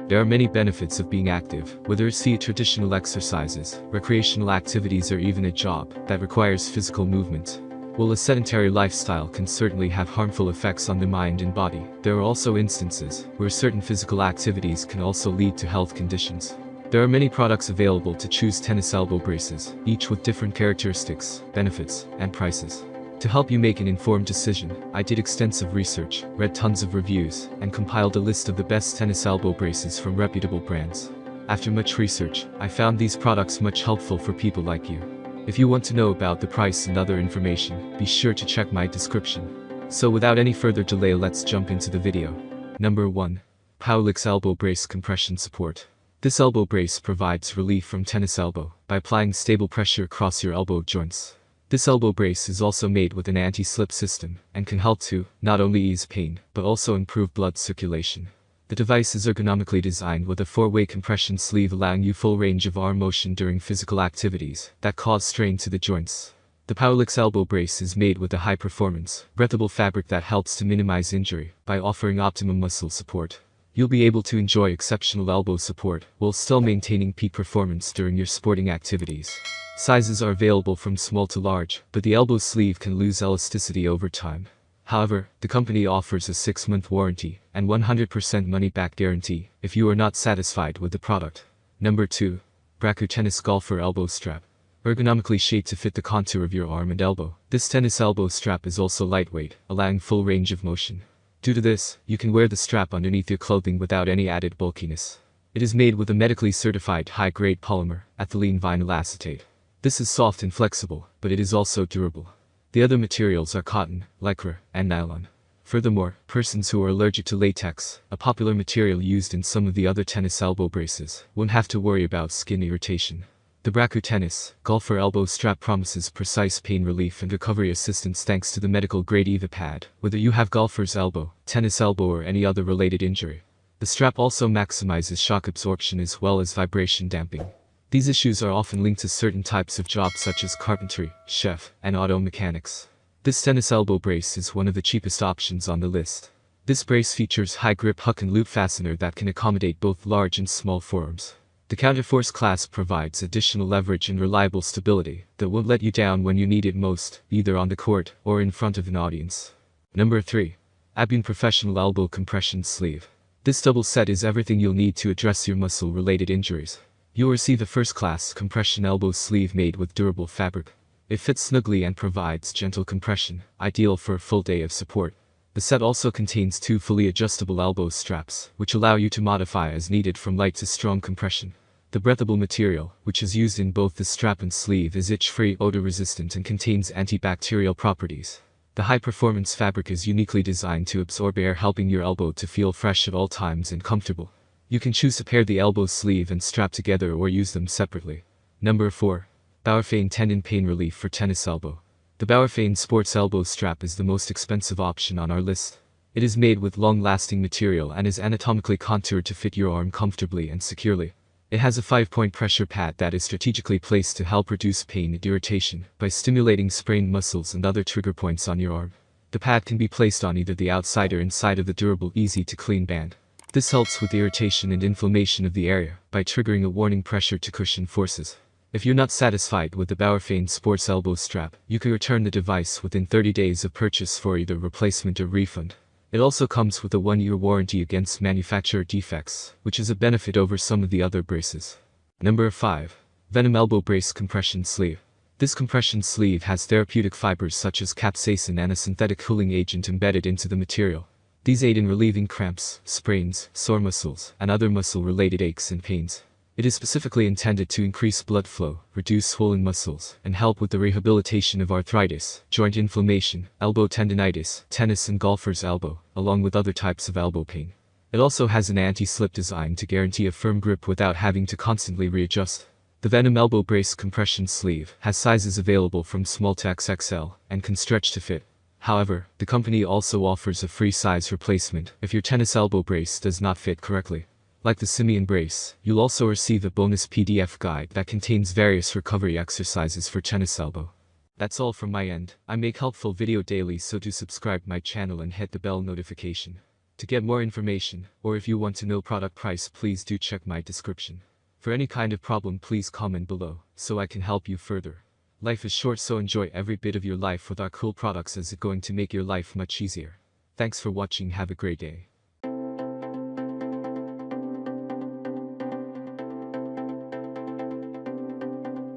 There are many benefits of being active, whether it's traditional exercises, recreational activities, or even a job that requires physical movement. While a sedentary lifestyle can certainly have harmful effects on the mind and body, there are also instances where certain physical activities can also lead to health conditions. There are many products available to choose tennis elbow braces, each with different characteristics, benefits, and prices. To help you make an informed decision, I did extensive research, read tons of reviews, and compiled a list of the best tennis elbow braces from reputable brands. After much research, I found these products much helpful for people like you. If you want to know about the price and other information, be sure to check my description. So without any further delay, let's jump into the video. Number 1. Howlis Elbow Brace Compression Support. This elbow brace provides relief from tennis elbow by applying stable pressure across your elbow joints. This elbow brace is also made with an anti-slip system and can help to not only ease pain, but also improve blood circulation. The device is ergonomically designed with a 4-way compression sleeve, allowing you full range of arm motion during physical activities that cause strain to the joints. The Howlis elbow brace is made with a high-performance, breathable fabric that helps to minimize injury by offering optimum muscle support. You'll be able to enjoy exceptional elbow support while still maintaining peak performance during your sporting activities. Sizes are available from small to large, but the elbow sleeve can lose elasticity over time. However, the company offers a 6-month warranty and 100% money-back guarantee if you are not satisfied with the product. Number 2. Brachiocenus Golfer Elbow Strap. Ergonomically shaped to fit the contour of your arm and elbow, this tennis elbow strap is also lightweight, allowing full range of motion. Due to this, you can wear the strap underneath your clothing without any added bulkiness. It is made with a medically certified high-grade polymer, ethylene vinyl acetate. This is soft and flexible, but it is also durable. The other materials are cotton, lycra, and nylon. Furthermore, persons who are allergic to latex, a popular material used in some of the other tennis elbow braces, won't have to worry about skin irritation. The Brachiocenus Golfer Elbow Strap promises precise pain relief and recovery assistance thanks to the medical-grade EVA pad, whether you have golfer's elbow, tennis elbow, or any other related injury. The strap also maximizes shock absorption as well as vibration damping. These issues are often linked to certain types of jobs such as carpentry, chef, and auto mechanics. This tennis elbow brace is one of the cheapest options on the list. This brace features high-grip hook and loop fastener that can accommodate both large and small forearms. The counterforce clasp provides additional leverage and reliable stability that won't let you down when you need it most, either on the court or in front of an audience. Number 3. Abune Professional Elbow Compression Sleeve. This double set is everything you'll need to address your muscle-related injuries. You'll receive a first-class compression elbow sleeve made with durable fabric. It fits snugly and provides gentle compression, ideal for a full day of support. The set also contains 2 fully adjustable elbow straps, which allow you to modify as needed from light to strong compression. The breathable material, which is used in both the strap and sleeve, is itch-free, odor-resistant, and contains antibacterial properties. The high-performance fabric is uniquely designed to absorb air, helping your elbow to feel fresh at all times and comfortable. You can choose to pair the elbow sleeve and strap together or use them separately. Number 4. Bauerfeind Tendon Pain Relief for Tennis Elbow. The Bauerfeind Sports Elbow Strap is the most expensive option on our list. It is made with long-lasting material and is anatomically contoured to fit your arm comfortably and securely. It has a 5-point pressure pad that is strategically placed to help reduce pain and irritation by stimulating sprained muscles and other trigger points on your arm. The pad can be placed on either the outside or inside of the durable, easy-to-clean band. This helps with the irritation and inflammation of the area by triggering a warning pressure to cushion forces. If you're not satisfied with the Bauerfeind Sports Elbow Strap, you can return the device within 30 days of purchase for either replacement or refund. It also comes with a 1-year warranty against manufacturer defects, which is a benefit over some of the other braces. Number 5. Venom Elbow Brace Compression Sleeve. This compression sleeve has therapeutic fibers such as capsaicin and a synthetic cooling agent embedded into the material. These aid in relieving cramps, sprains, sore muscles, and other muscle-related aches and pains. It is specifically intended to increase blood flow, reduce swollen muscles, and help with the rehabilitation of arthritis, joint inflammation, elbow tendinitis, tennis and golfer's elbow, along with other types of elbow pain. It also has an anti-slip design to guarantee a firm grip without having to constantly readjust. The Venom Elbow Brace Compression Sleeve has sizes available from small to XXL and can stretch to fit. However, the company also offers a free size replacement if your tennis elbow brace does not fit correctly. Like the simian brace, you'll also receive a bonus PDF guide that contains various recovery exercises for tennis elbow. That's all from my end. I make helpful video daily, so do subscribe my channel and hit the bell notification. To get more information, or if you want to know product price, please do check my description. For any kind of problem, please comment below, so I can help you further. Life is short, so enjoy every bit of your life with our cool products, as it's going to make your life much easier. Thanks for watching, have a great day.